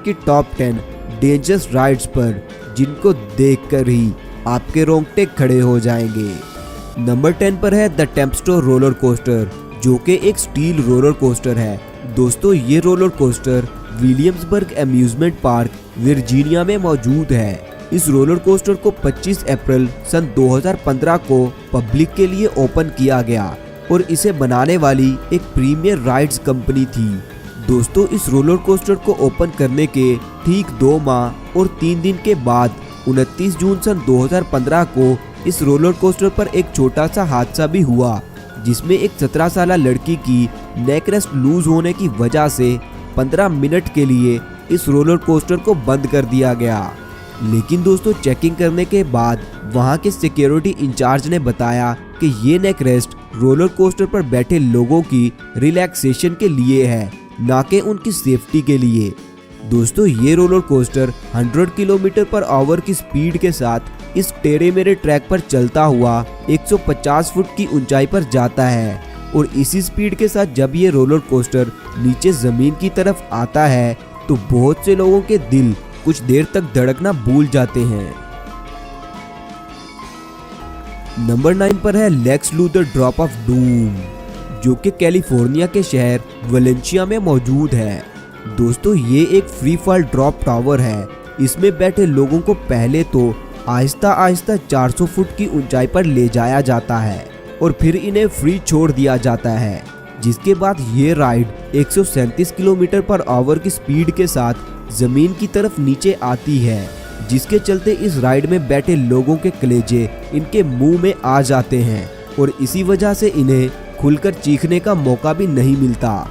की top 10 dangerous rides पर, जिनको देखकर ही आपके रोंगटे खड़े हो जाएंगे। नंबर 10 पर है द टेम्पेस्ट्रो रोलर कोस्टर, जो कि एक स्टील रोलर कोस्टर है। दोस्तों ये roller coaster Williamsburg amusement park Virginia में मौजूद है। इस रोलर कोस्टर को 25 अप्रैल सन 2015 को पब्लिक के लिए ओपन किया गया और इसे बनाने वाली एक प्रीमियर राइड्स कंपनी थी। दोस्तों इस रोलर कोस्टर को ओपन करने के ठीक 2 माह और 3 दिन के बाद 29 जून सन 2015 को इस रोलर कोस्टर पर एक छोटा सा हादसा भी हुआ, जिसमें एक 17 साल लड़की की नेक रेस्ट लूज होने की वजह से 15 मिनट के लिए इस रोलर कोस्टर को बंद कर दिया गया। लेकिन दोस्तों चेकिंग करने के बाद वहां के सिक्योरिटी इंचार्ज ने बताया कि ये नेक रेस्ट रोलर कोस्टर पर बैठे लोगों की रिलैक्सेशन के लिए है, ना कि उनकी सेफ्टी के लिए। दोस्तों ये roller coaster 100 kilometre per hour की स्पीड के साथ इस टेढ़े मेढ़े ट्रैक पर चलता हुआ 150 फुट की ऊंचाई पर जाता है और इसी स्पीड के साथ जब ये रोलर कोस्टर नीचे जमीन की तरफ आता है तो बहुत से लोगों के दिल कुछ देर तक धड़कना भूल जाते हैं। नंबर 9 पर है Lex Luthor drop of doom, जो कि कैलिफोर्निया के शहर वेलेंशिया में मौजूद है। दोस्तों ये एक फ्री फॉल ड्रॉप टावर है। इसमें बैठे लोगों को पहले तो आहिस्ता आहिस्ता 400 फुट की ऊंचाई पर ले जाया जाता है और फिर इन्हें फ्री छोड़ दिया जाता है, जिसके बाद ये राइड 137 किलोमीटर पर आवर की स्पीड के साथ जमीन की तरफ नीचे आती है, जिसके चलते इस राइड में बैठे लोगों के कलेजे इनके मुंह में आ जाते हैं और इसी वजह से इन्हें खुलकर चीखने का मौका भी नहीं मिलता।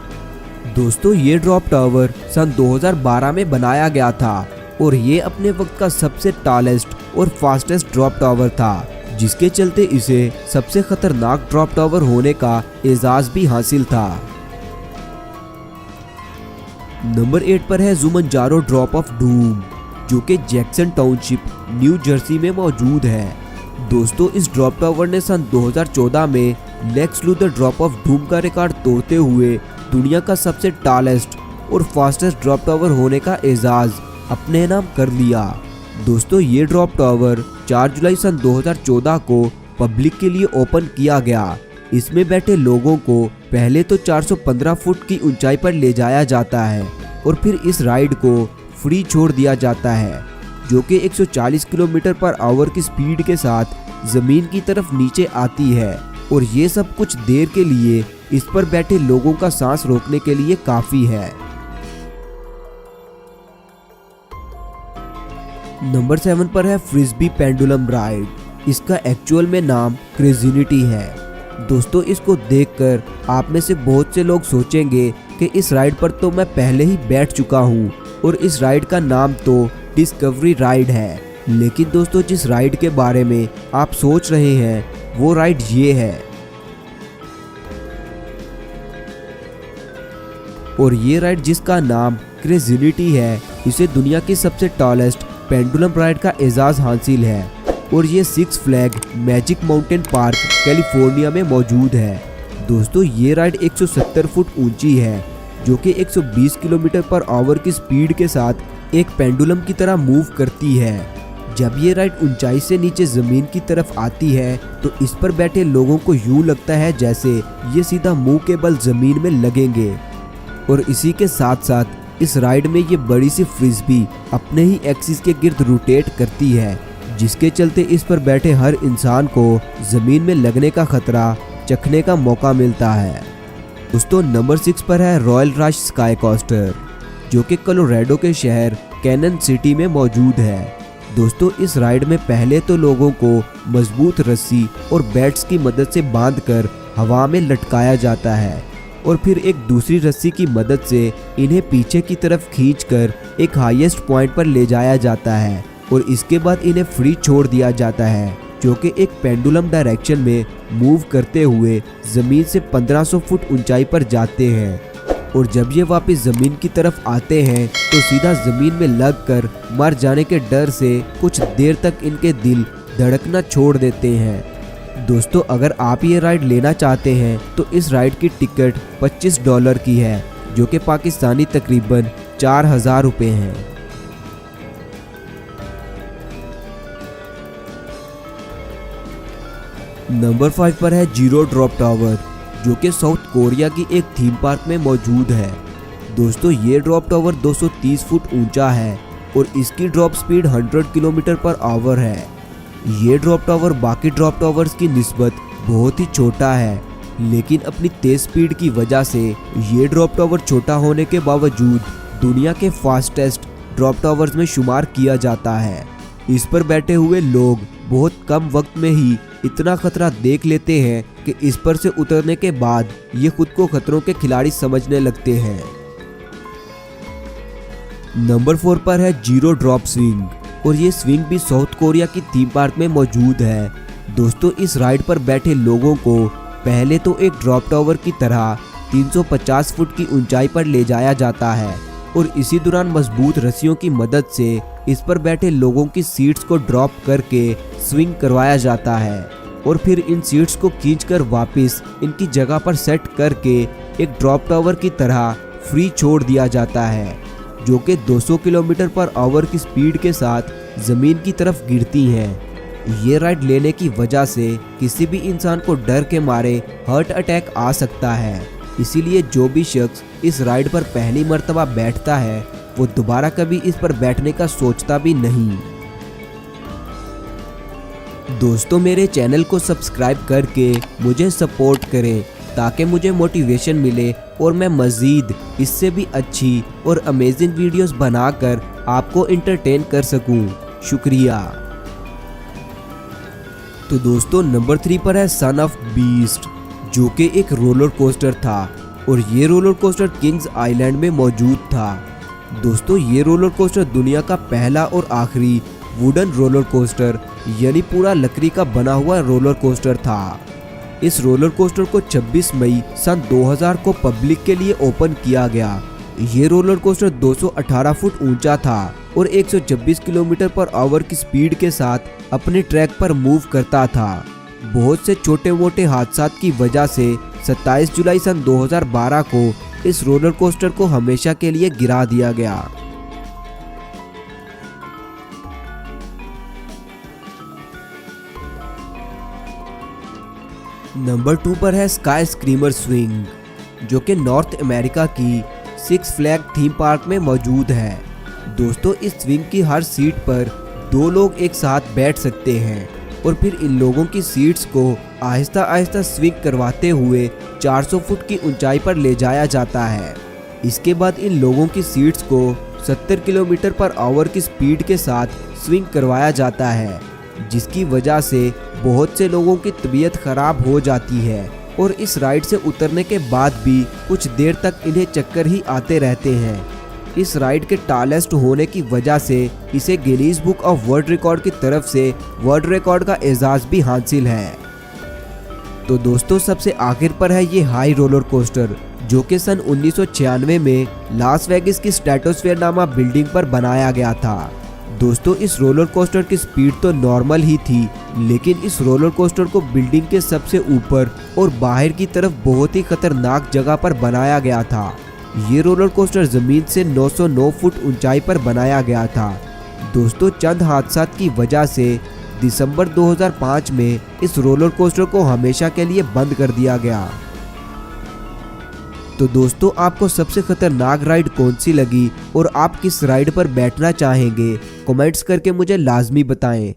दोस्तों ये ड्रॉप टावर सन 2012 में बनाया गया था और ये अपने वक्त का सबसे टॉलेस्ट और फास्टेस्ट ड्रॉप टावर था, जिसके चलते इसे सबसे खतरनाक ड्रॉप टावर होने का एजाज भी हासिल था। नंबर 8 पर है जुमंजारो ड्रॉप ऑफ डूम, जो कि जैक्सन टाउनशिप न्यू जर्सी में मौजूद है। दोस्तों इस ड्रॉप टावर ने सन 2014 में Lex Luthor drop of doom का रिकॉर्ड तोड़ते हुए दुनिया का सबसे टॉलेस्ट और फास्टेस्ट ड्रॉप टावर होने का एजाज अपने नाम कर लिया। दोस्तों ये ड्रॉप टावर 4 जुलाई सन 2014 को पब्लिक के लिए ओपन किया गया। इसमें बैठे लोगों को पहले तो 415 फुट की ऊंचाई पर ले जाया जाता है और फिर इस राइड को फ्री छोड़ दिया जाता है, जो कि 140 किलोमीटर पर आवर की स्पीड के साथ जमीन की तरफ नीचे आती है और ये सब कुछ देर के लिए इस पर बैठे लोगों का सांस रोकने के लिए काफी है। नंबर 7 पर है फ्रिस्बी पेंडुलम राइड। इसका एक्चुअल में नाम क्रेजिनिटी है। दोस्तों इसको देखकर आप में से बहुत से लोग सोचेंगे कि इस राइड पर तो मैं पहले ही बैठ चुका हूँ और इस राइड का नाम तो डिस्कवरी राइड है। लेकिन दोस्तों जिस राइड के बारे में आप सोच रहे हैं वो राइड ये है, और ये राइड जिसका नाम क्रेजिनिटी है, इसे दुनिया की सबसे टॉलेस्ट पेंडुलम राइड का एजाज हासिल है और ये 6 flag magic mountain park California में मौजूद है। दोस्तों ये राइड 170 फुट ऊंची है, जो कि 120 किलोमीटर पर आवर की स्पीड के साथ एक पेंडुलम की तरह मूव करती है। जब ये राइड ऊंचाई से नीचे जमीन की तरफ आती है तो इस पर बैठे लोगों को यूं लगता है जैसे ये सीधा मुंह के बल जमीन में लगेंगे और इसी के साथ साथ इस राइड में ये बड़ी सी फ्रिस्बी अपने ही एक्सिस के गिर्द रोटेट करती है, जिसके चलते इस पर बैठे हर इंसान को जमीन में लगने का खतरा चखने का मौका मिलता है। दोस्तों नंबर 6 पर है रॉयल रश स्काई कोस्टर, जो कि कोलोराडो के शहर कैनन सिटी में मौजूद है। दोस्तों इस राइड में पहले तो लोगों को मजबूत रस्सी और बैट्स की मदद से बांधकर हवा में लटकाया जाता है और फिर एक दूसरी रस्सी की मदद से इन्हें पीछे की तरफ खींचकर एक हाईएस्ट पॉइंट पर ले जाया जाता है और इसके बाद इन्हें फ्री छोड़ दिया जाता है, जो कि एक पेंडुलम डायरेक्शन में मूव करते हुए जमीन से 1500 फुट ऊंचाई पर जाते हैं और जब ये वापस जमीन की तरफ आते हैं तो सीधा जमीन में लगकर मर जाने के डर से कुछ देर तक इनके दिल धड़कना छोड़ देते हैं। दोस्तों अगर आप ये राइड लेना चाहते हैं तो इस राइड की टिकट $25 की है, जो कि पाकिस्तानी तकरीबन 4,000 रुपये हैं। नंबर 5 पर है जीरो ड्रॉप टावर, जो कि साउथ कोरिया की एक थीम पार्क में मौजूद है। दोस्तों ये ड्रॉप टावर 230 फुट ऊंचा है और इसकी drop speed 100 kilometre per hour है। ये ड्रॉप टावर बाकी ड्रॉप टावर्स की निस्बत बहुत ही छोटा है, लेकिन अपनी तेज स्पीड की वजह से ये ड्रॉप टावर छोटा होने के बावजूद दुनिया के फास्टेस्ट ड्रॉप टावर्स में शुमार किया जाता है। इस पर बैठे हुए लोग बहुत कम वक्त में ही इतना खतरा देख लेते हैं कि इस पर से उतरने के बाद ये खुद को खतरों के खिलाड़ी समझने लगते हैं। नंबर 4 पर है जीरो ड्रॉप स्विंग, और ये स्विंग भी साउथ कोरिया की थीम पार्क में मौजूद है। दोस्तों इस राइड पर बैठे लोगों को पहले तो एक ड्रॉप टावर की तरह 350 फुट की ऊंचाई पर ले जाया जाता है और इसी दौरान मजबूत रस्सियों की मदद से इस पर बैठे लोगों की सीट्स को ड्रॉप करके स्विंग करवाया जाता है और फिर इन सीट्स को खींचकर वापस इनकी जगह पर सेट करके एक ड्रॉप टावर की तरह फ्री छोड़ दिया जाता है, जो कि 200 किलोमीटर पर आवर की स्पीड के साथ ज़मीन की तरफ गिरती हैं। ये राइड लेने की वजह से किसी भी इंसान को डर के मारे हार्ट अटैक आ सकता है, इसीलिए जो भी शख्स इस राइड पर पहली मर्तबा बैठता है वो दोबारा कभी इस पर बैठने का सोचता भी नहीं। दोस्तों मेरे चैनल को सब्सक्राइब करके मुझे सपोर्ट करें ताकि मुझे मोटिवेशन मिले और मैं मज़ीद इससे भी अच्छी और अमेजिंग वीडियोस बनाकर आपको एंटरटेन कर सकूं। शुक्रिया। तो दोस्तों नंबर 3 पर है सन ऑफ बीस्ट, जो कि एक रोलर कोस्टर था और ये रोलर कोस्टर किंग्स आइलैंड में मौजूद था। दोस्तों ये रोलर कोस्टर दुनिया का पहला और आखिरी वुडन रोलर कोस्टर यानी पूरा लकड़ी का बना हुआ रोलर कोस्टर था। इस रोलर कोस्टर को 26 मई सन 2000 को पब्लिक के लिए ओपन किया गया। ये रोलर कोस्टर 218 फुट ऊंचा था और 126 किलोमीटर पर आवर की स्पीड के साथ अपने ट्रैक पर मूव करता था। बहुत से छोटे मोटे हादसात की वजह से 27 जुलाई सन 2012 को इस रोलर कोस्टर को हमेशा के लिए गिरा दिया गया। नंबर 2 पर है स्काई स्क्रीमर स्विंग, जो कि नॉर्थ अमेरिका की सिक्स फ्लैग थीम पार्क में मौजूद है। दोस्तों इस स्विंग की हर सीट पर 2 लोग एक साथ बैठ सकते हैं और फिर इन लोगों की सीट्स को आहिस्ता आहिस्ता स्विंग करवाते हुए 400 फुट की ऊंचाई पर ले जाया जाता है। इसके बाद इन लोगों की सीट्स को 70 किलोमीटर पर आवर की स्पीड के साथ स्विंग करवाया जाता है, जिसकी वजह से बहुत से लोगों की तबीयत खराब हो जाती है और इस राइड से उतरने के बाद भी कुछ देर तक इन्हें चक्कर ही आते रहते हैं। इस राइड के टॉलेस्ट होने की वजह से इसे Guinness book of world record की तरफ से वर्ल्ड रिकॉर्ड का एजाज भी हासिल है। तो दोस्तों सबसे आखिर पर है ये हाई रोलर कोस्टर, जो कि सन 1996 में लास वेगास की स्ट्रेटोस्फेयर नामा बिल्डिंग पर बनाया गया था। दोस्तों इस रोलर कोस्टर की स्पीड तो नॉर्मल ही थी, लेकिन इस रोलर कोस्टर को बिल्डिंग के सबसे ऊपर और बाहर की तरफ बहुत ही खतरनाक जगह पर बनाया गया था। ये रोलर कोस्टर जमीन से 909 फुट ऊंचाई पर बनाया गया था। दोस्तों चंद हादसात की वजह से दिसंबर 2005 में इस रोलर कोस्टर को हमेशा के लिए बंद कर दिया गया। तो दोस्तों आपको सबसे खतरनाक राइड कौन सी लगी और आप किस राइड पर बैठना चाहेंगे, कमेंट्स करके मुझे लाजमी बताएं।